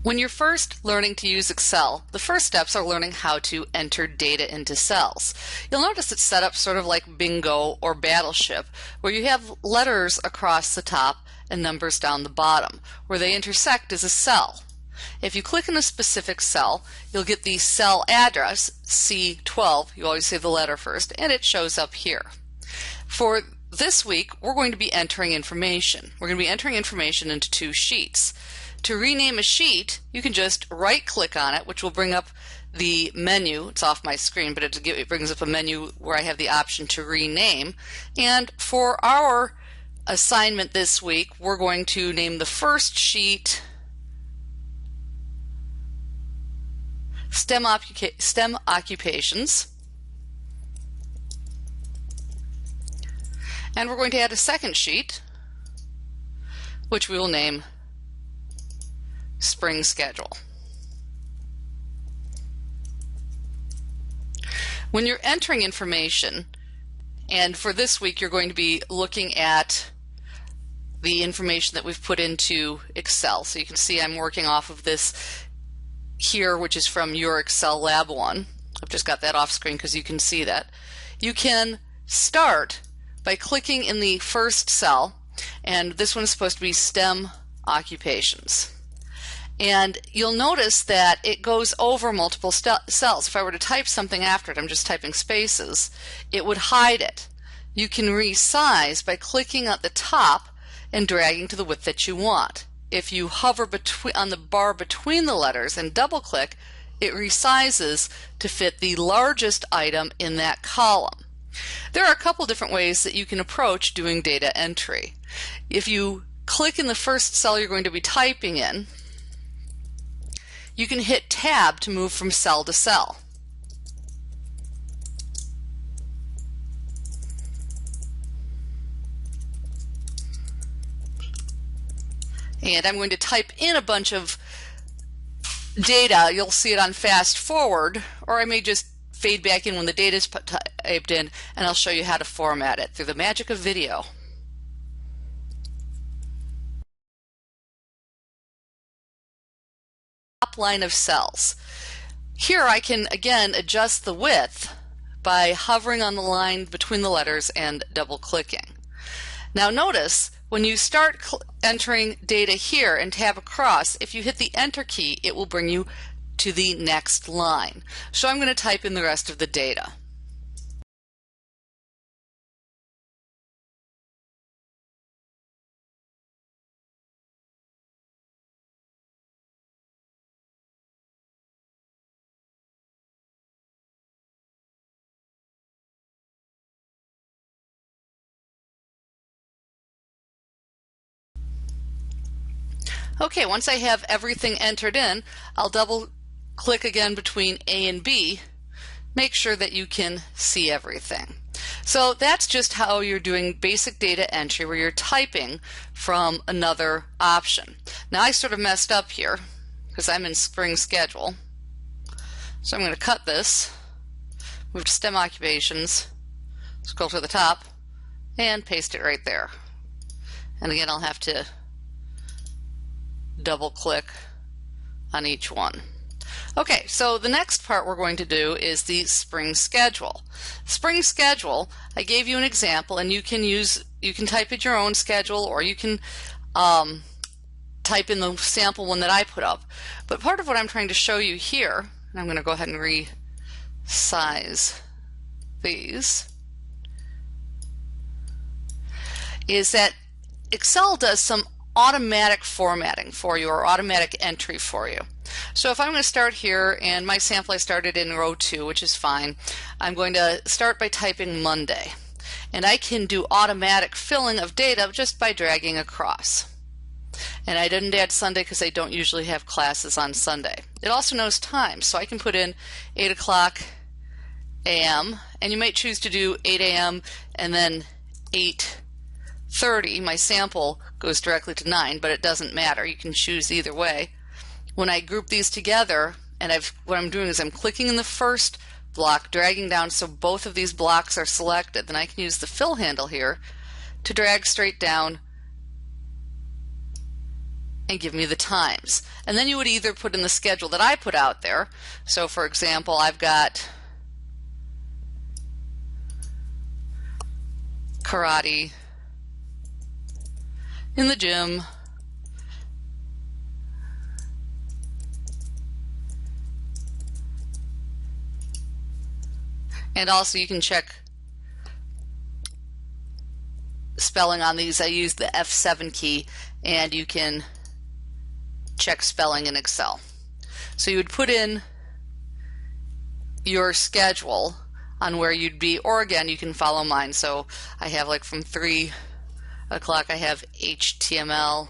When you're first learning to use Excel, the first steps are learning how to enter data into cells. You'll notice it's set up sort of like Bingo or Battleship, where you have letters across the top and numbers down the bottom. Where they intersect is a cell. If you click in a specific cell, you'll get the cell address, C12, you always say the letter first, and it shows up here. For this week, we're going to be entering information. We're going to be entering information into two sheets. To rename a sheet, you can just right-click on it, which will bring up the menu. It's off my screen, but it brings up a menu where I have the option to rename. And for our assignment this week, we're going to name the first sheet STEM Occupations. And we're going to add a second sheet, which we will name Spring Schedule. When you're entering information, and for this week you're going to be looking at the information that we've put into Excel. So you can see I'm working off of this here, which is from your Excel Lab 1. I've just got that off screen because you can see that. You can start by clicking in the first cell, and this one is supposed to be STEM Occupations. And you'll notice that it goes over multiple cells. If I were to type something after it, I'm just typing spaces, it would hide it. You can resize by clicking at the top and dragging to the width that you want. If you hover on the bar between the letters and double click, it resizes to fit the largest item in that column. There are a couple different ways that you can approach doing data entry. If you click in the first cell you're going to be typing in, you can hit Tab to move from cell to cell. And I'm going to type in a bunch of data. You'll see it on fast forward, or I may just fade back in when the data is typed in, and I'll show you how to format it through the magic of video. Top line of cells. Here I can again adjust the width by hovering on the line between the letters and double clicking. Now notice when you start entering data here and tab across, if you hit the enter key, it will bring you to the next line. So I'm going to type in the rest of the data. Okay, once I have everything entered in, I'll double click again between A and B. Make sure that you can see everything. So that's just how you're doing basic data entry, where you're typing from another option. Now I sort of messed up here because I'm in Spring Schedule. So I'm going to cut this, move to STEM Occupations, scroll to the top, and paste it right there. And again, I'll have to double click on each one. Okay, so the next part we're going to do is the Spring Schedule. Spring Schedule, I gave you an example, and you can type in your own schedule, or you can type in the sample one that I put up. But part of what I'm trying to show you here, and I'm going to go ahead and resize these, is that Excel does some automatic formatting for you, or automatic entry for you. So if I'm going to start here, and my sample I started in row 2, which is fine, I'm going to start by typing Monday. And I can do automatic filling of data just by dragging across. And I didn't add Sunday because I don't usually have classes on Sunday. It also knows time, so I can put in 8 o'clock a.m. and you might choose to do 8 a.m. and then 8:30. My sample goes directly to 9, but it doesn't matter. You can choose either way. When I group these together, and what I'm doing is I'm clicking in the first block, dragging down so both of these blocks are selected. Then I can use the fill handle here to drag straight down and give me the times. And then you would either put in the schedule that I put out there. So for example, I've got karate in the gym, and also you can check spelling on these. I use the F7 key, and you can check spelling in Excel. So you would put in your schedule on where you'd be, or again, you can follow mine. So I have like from 3 o'clock, I have HTML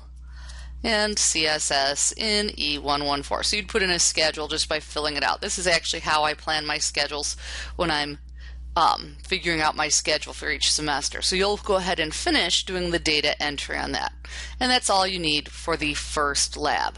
and CSS in E114. So you'd put in a schedule just by filling it out. This is actually how I plan my schedules when I'm figuring out my schedule for each semester. So you'll go ahead and finish doing the data entry on that. And that's all you need for the first lab.